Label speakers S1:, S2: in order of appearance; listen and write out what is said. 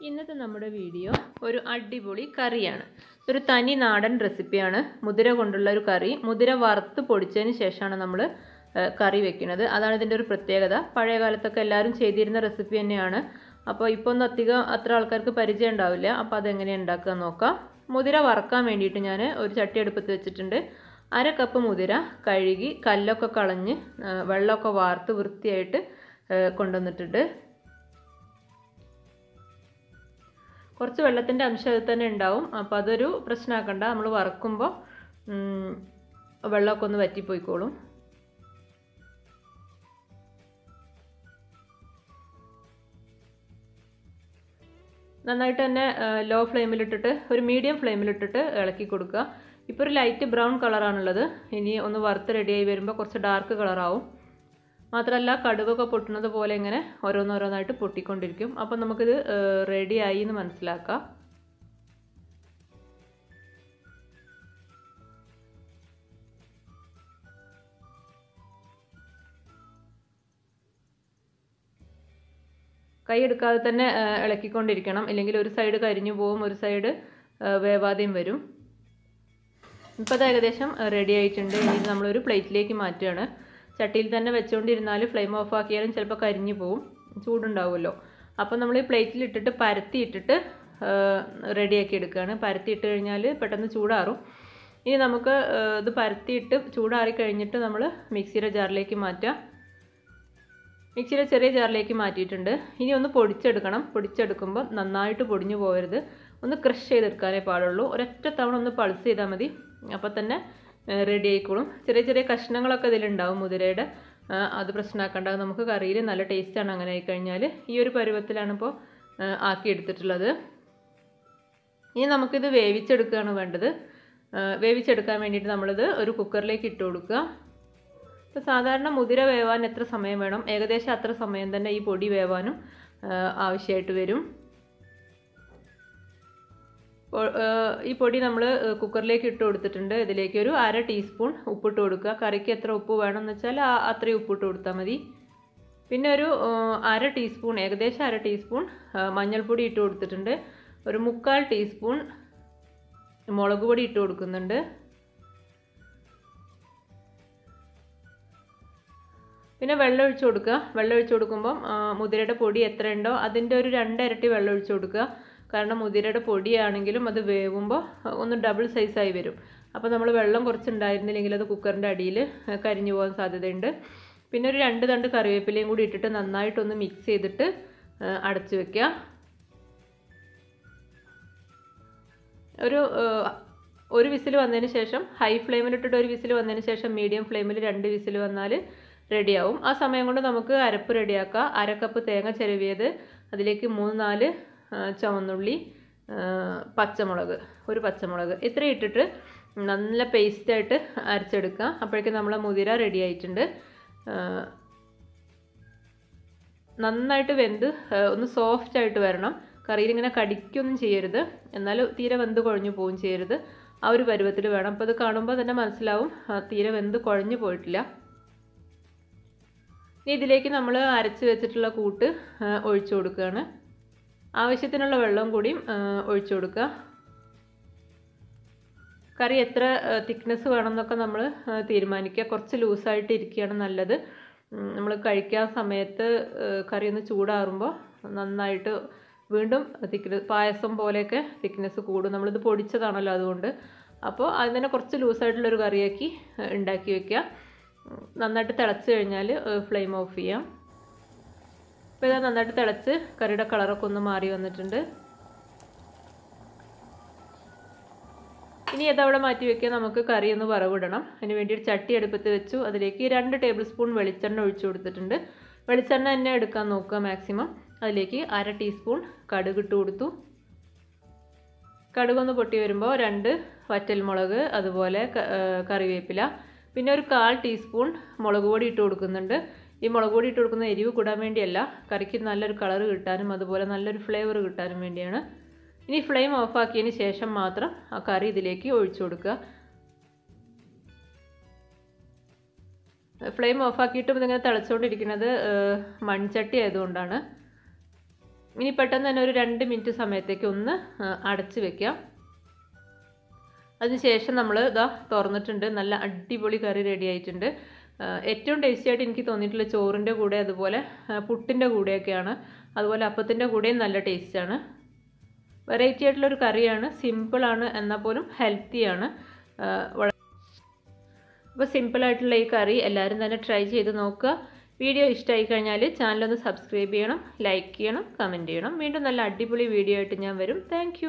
S1: ഇന്നത്തെ നമ്മുടെ വീഡിയോ ഒരു അടിപൊളി കറിയാണ്. ഒരു തനി നാടൻ റെസിപ്പിയാണ്. മുതിര കൊണ്ടുള്ള ഒരു കറി. മുതിര വറുത്ത് പൊടിച്ചതിന് ശേഷമാണ് നമ്മൾ കറി വെക്കുന്നത്. അതാണ് ഇതിൻ്റെ ഒരു പ്രത്യേകത. പഴയ കാലത്തൊക്കെ എല്ലാവരും ചെയ്തിരുന്ന റെസിപ്പി തന്നെയാണ്. അപ്പോൾ ഇപ്പോൾ ഒന്നും അത്ര ആൾക്കാർക്ക് പരിചയം ഉണ്ടാവില്ല. അപ്പോൾ അതെങ്ങനെയാണ് ഉണ്ടാക്കുക നോക്കാം. മുതിര വറക്കാൻ വേണ്ടിയിട്ട് ഞാൻ ഒരു ചട്ടി അടുപ്പത്ത് വെച്ചിട്ടുണ്ട്. 1/2 കപ്പ് മുതിര കഴുകി കല്ലൊക്കെ കളഞ്ഞ് വെള്ളമൊക്കെ വാർത്ത് വൃത്തിയായിട്ട് കൊണ്ടുവന്നിട്ടുണ്ട്. കുറച്ച് വെള്ളത്തിൻ്റെ അംശം അതിൽ തന്നെ ഉണ്ടാവും. അപ്പോൾ അതൊരു പ്രശ്നമാക്കണ്ട. നമ്മൾ വറക്കുമ്പോൾ വെള്ളമൊക്കെ ഒന്ന് വറ്റിപ്പോയിക്കോളും. നന്നായിട്ട് തന്നെ ലോ ഫ്ലെയിമിലിട്ടിട്ട് ഒരു മീഡിയം ഫ്ലെയിമിലിട്ടിട്ട് ഇളക്കി കൊടുക്കുക. ഇപ്പോൾ ഒരു ലൈറ്റ് ബ്രൗൺ കളറാണുള്ളത്. ഇനി ഒന്ന് വറുത്ത് റെഡിയായി വരുമ്പോൾ കുറച്ച് ഡാർക്ക് കളറാവും. മാത്രമല്ല കടുകൊക്കെ പൊട്ടുന്നത് പോലെ ഇങ്ങനെ ഓരോന്നോരോന്നായിട്ട് പൊട്ടിക്കൊണ്ടിരിക്കും. അപ്പം നമുക്കിത് റെഡിയായി എന്ന് മനസ്സിലാക്കാം. കൈ എടുക്കാതെ തന്നെ ഇളക്കിക്കൊണ്ടിരിക്കണം. ഇല്ലെങ്കിൽ ഒരു സൈഡ് കരിഞ്ഞു പോവും, ഒരു സൈഡ് വേവാതെയും വരും. ഇപ്പോൾ അത് ഏകദേശം റെഡി ആയിട്ടുണ്ട്. ഇനി നമ്മളൊരു പ്ലേറ്റിലേക്ക് മാറ്റുകയാണ്. ചട്ടിയിൽ തന്നെ വെച്ചുകൊണ്ടിരുന്നാൽ ഫ്ലെയിം ഓഫ് ആക്കിയാലും ചിലപ്പോൾ കരിഞ്ഞു പോവും, ചൂടുണ്ടാവുമല്ലോ. അപ്പോൾ നമ്മൾ ഈ പ്ലേറ്റിലിട്ടിട്ട് പരത്തിയിട്ടിട്ട് റെഡിയാക്കി എടുക്കുകയാണ്. പരത്തിയിട്ട് കഴിഞ്ഞാൽ പെട്ടെന്ന് ചൂടാറും. ഇനി നമുക്ക് ഇത് പരത്തിയിട്ട് ചൂടാറി കഴിഞ്ഞിട്ട് നമ്മൾ മിക്സിയുടെ ജാറിലേക്ക് മാറ്റാം. മിക്സിയുടെ ചെറിയ ജാറിലേക്ക് മാറ്റിയിട്ടുണ്ട്. ഇനി ഒന്ന് പൊടിച്ചെടുക്കണം. പൊടിച്ചെടുക്കുമ്പോൾ നന്നായിട്ട് പൊടിഞ്ഞു പോകരുത്. ഒന്ന് ക്രഷ് ചെയ്തെടുക്കാനേ പാടുള്ളൂ. ഒരൊറ്റ തവണ ഒന്ന് പൾസ് ചെയ്താൽ മതി. അപ്പോൾ തന്നെ റെഡി ആയിക്കോളും. ചെറിയ ചെറിയ കഷ്ണങ്ങളൊക്കെ ഇതിലുണ്ടാവും മുതിരയുടെ. അത് പ്രശ്നമാക്കേണ്ട. നമുക്ക് കറിയിൽ നല്ല ടേസ്റ്റാണ് അങ്ങനെ ആയിക്കഴിഞ്ഞാൽ. ഈ ഒരു പരുവത്തിലാണ് ഇപ്പോൾ ആക്കിയെടുത്തിട്ടുള്ളത്. ഇനി നമുക്കിത് വേവിച്ചെടുക്കുകയാണ് വേണ്ടത്. വേവിച്ചെടുക്കാൻ വേണ്ടിയിട്ട് നമ്മളിത് ഒരു കുക്കറിലേക്ക് ഇട്ട് കൊടുക്കുക. ഇപ്പോൾ സാധാരണ മുതിര വേവാൻ എത്ര സമയം വേണം, ഏകദേശം അത്ര സമയം തന്നെ ഈ പൊടി വേവാനും ആവശ്യമായിട്ട് വരും. ഈ പൊടി നമ്മൾ കുക്കറിലേക്ക് ഇട്ട് കൊടുത്തിട്ടുണ്ട്. ഇതിലേക്ക് ഒരു 1/2 ടീസ്പൂൺ ഉപ്പിട്ട് കൊടുക്കുക. കറിക്ക് എത്ര ഉപ്പ് വേണമെന്ന് വെച്ചാൽ അത്രയും ഉപ്പിട്ട് കൊടുത്താൽ മതി. പിന്നെ ഒരു 1/2 ടീസ്പൂൺ, ഏകദേശം 1/2 ടീസ്പൂൺ മഞ്ഞൾപ്പൊടി ഇട്ട് കൊടുത്തിട്ടുണ്ട്. ഒരു 3/4 ടീസ്പൂൺ മുളക് പൊടി ഇട്ട് കൊടുക്കുന്നുണ്ട്. പിന്നെ വെള്ളം ഒഴിച്ച് കൊടുക്കുക. വെള്ളം ഒഴിച്ച് കൊടുക്കുമ്പം മുതിരയുടെ പൊടി എത്ര ഉണ്ടോ അതിൻ്റെ ഒരു 2 ഇരട്ടി വെള്ളം ഒഴിച്ച് കൊടുക്കുക. കാരണം മുതിരയുടെ പൊടിയാണെങ്കിലും അത് വേവുമ്പോൾ ഒന്ന് ഡബിൾ സൈസായി വരും. അപ്പോൾ നമ്മൾ വെള്ളം കുറച്ചുണ്ടായിരുന്നില്ലെങ്കിൽ അത് കുക്കറിൻ്റെ അടിയിൽ കരിഞ്ഞു പോകാൻ സാധ്യതയുണ്ട്. പിന്നെ ഒരു 2 തണ്ട് കറിവേപ്പിലയും കൂടി ഇട്ടിട്ട് നന്നായിട്ടൊന്ന് മിക്സ് ചെയ്തിട്ട് അടച്ചു വെക്കുക. ഒരു വിസിൽ വന്നതിന് ശേഷം ഹൈ ഫ്ലെയിമിലിട്ടിട്ട് ഒരു വിസിൽ വന്നതിന് ശേഷം മീഡിയം ഫ്ലെയിമിൽ 2 വിസിൽ വന്നാൽ റെഡിയാവും. ആ സമയം കൊണ്ട് നമുക്ക് അരപ്പ് റെഡിയാക്കാം. 1/2 കപ്പ് തേങ്ങ ചിരവിയത്, അതിലേക്ക് 3-4 ചുവന്നുള്ളി, പച്ചമുളക്, ഒരു പച്ചമുളക് ഇത്ര ഇട്ടിട്ട് നല്ല പേസ്റ്റായിട്ട് അരച്ചെടുക്കുക. അപ്പോഴേക്കും നമ്മളെ മുതിര റെഡി ആയിട്ടുണ്ട്. നന്നായിട്ട് വെന്ത് ഒന്ന് സോഫ്റ്റായിട്ട് വരണം. കറിയിൽ ഇങ്ങനെ കടിക്കൊന്നും ചെയ്യരുത്, എന്നാൽ തീരെ വെന്ത് കുഴഞ്ഞു പോവും ചെയ്യരുത്. ആ ഒരു പരുവത്തിൽ വേണം. അപ്പോൾ ഇത് കാണുമ്പോൾ തന്നെ മനസ്സിലാവും തീരെ വെന്ത് കുഴഞ്ഞു പോയിട്ടില്ല. ഇനി ഇതിലേക്ക് നമ്മൾ അരച്ച് വെച്ചിട്ടുള്ള കൂട്ട് ഒഴിച്ചു കൊടുക്കുകയാണ്. ആവശ്യത്തിനുള്ള വെള്ളം കൂടിയും ഒഴിച്ചു കൊടുക്കുക. കറി എത്ര തിക്നെസ് വേണമെന്നൊക്കെ നമ്മൾ തീരുമാനിക്കുക. കുറച്ച് ലൂസായിട്ട് ഇരിക്കുകയാണ് നല്ലത്. നമ്മൾ കഴിക്കാൻ സമയത്ത് കറി ഒന്ന് ചൂടാറുമ്പോൾ നന്നായിട്ട് വീണ്ടും പായസം പോലെയൊക്കെ തിക്നെസ് കൂടും. നമ്മളിത് പൊടിച്ചതാണല്ലോ അതുകൊണ്ട്. അപ്പോൾ അതിനെ കുറച്ച് ലൂസായിട്ടുള്ളൊരു കറിയാക്കി ഉണ്ടാക്കി വയ്ക്കുക. നന്നായിട്ട് തിളച്ച് കഴിഞ്ഞാൽ ഫ്ലെയിം ഓഫ് ചെയ്യാം. ഇപ്പോൾ ഇത് നന്നായിട്ട് തിളച്ച് കറിയുടെ കളറൊക്കെ ഒന്ന് മാറി വന്നിട്ടുണ്ട്. ഇനി അതവിടെ മാറ്റി വയ്ക്കുക. നമുക്ക് കറി ഒന്ന് വറവിടണം. അതിന് വേണ്ടി ഒരു ചട്ടി അടുപ്പത്ത് വെച്ചു. അതിലേക്ക് 2 ടേബിൾ സ്പൂൺ വെളിച്ചെണ്ണ ഒഴിച്ചു കൊടുത്തിട്ടുണ്ട്. വെളിച്ചെണ്ണ തന്നെ എടുക്കാൻ നോക്കുക മാക്സിമം. അതിലേക്ക് 1/2 ടീസ്പൂൺ കടുക് ഇട്ട് കൊടുത്തു. കടുകൊന്ന് പൊട്ടി വരുമ്പോൾ 2 വറ്റൽമുളക്, അതുപോലെ കറിവേപ്പില, പിന്നെ ഒരു 1/4 ടീസ്പൂൺ മുളക് പൊടി ഇട്ട് കൊടുക്കുന്നുണ്ട്. ഈ മുളക് പൊടി ഇട്ട് കൊടുക്കുന്ന എരിവ് കൂടാൻ വേണ്ടിയല്ല, കറിക്ക് നല്ലൊരു കളർ കിട്ടാനും അതുപോലെ നല്ലൊരു ഫ്ലേവർ കിട്ടാനും വേണ്ടിയാണ്. ഇനി ഫ്ലെയിം ഓഫാക്കിയതിന് ശേഷം മാത്രം ആ കറി ഇതിലേക്ക് ഒഴിച്ചു കൊടുക്കുക. ഫ്ലെയിം ഓഫാക്കിയിട്ടും ഇതിങ്ങനെ തിളച്ചുകൊണ്ടിരിക്കുന്നത് മൺചട്ടി ആയതുകൊണ്ടാണ്. ഇനി പെട്ടെന്ന് തന്നെ ഒരു 2 മിനിറ്റ് സമയത്തേക്ക് ഒന്ന് അടച്ച് വെക്കാം. അതിനുശേഷം നമ്മൾ ഇതാ തുറന്നിട്ടുണ്ട്. നല്ല അടിപൊളി കറി റെഡി ആയിട്ടുണ്ട്. ഏറ്റവും ടേസ്റ്റി ആയിട്ട് എനിക്ക് തോന്നിയിട്ടുള്ള ചോറിൻ്റെ കൂടെ അതുപോലെ പുട്ടിൻ്റെ കൂടെയൊക്കെയാണ്. അതുപോലെ അപ്പത്തിൻ്റെ കൂടെയും നല്ല ടേസ്റ്റാണ്. വെറൈറ്റി ആയിട്ടുള്ളൊരു കറിയാണ്. സിമ്പിളാണ് എന്നാൽ പോലും ഹെൽത്തിയാണ്. അപ്പോൾ സിമ്പിളായിട്ടുള്ള ഈ കറി എല്ലാവരും തന്നെ ട്രൈ ചെയ്ത് നോക്കുക. വീഡിയോ ഇഷ്ടമായി കഴിഞ്ഞാൽ ചാനലൊന്ന് സബ്സ്ക്രൈബ് ചെയ്യണം, ലൈക്ക് ചെയ്യണം, കമൻറ്റ് ചെയ്യണം. വീണ്ടും നല്ല അടിപൊളി വീഡിയോ ആയിട്ട് ഞാൻ വരും. താങ്ക്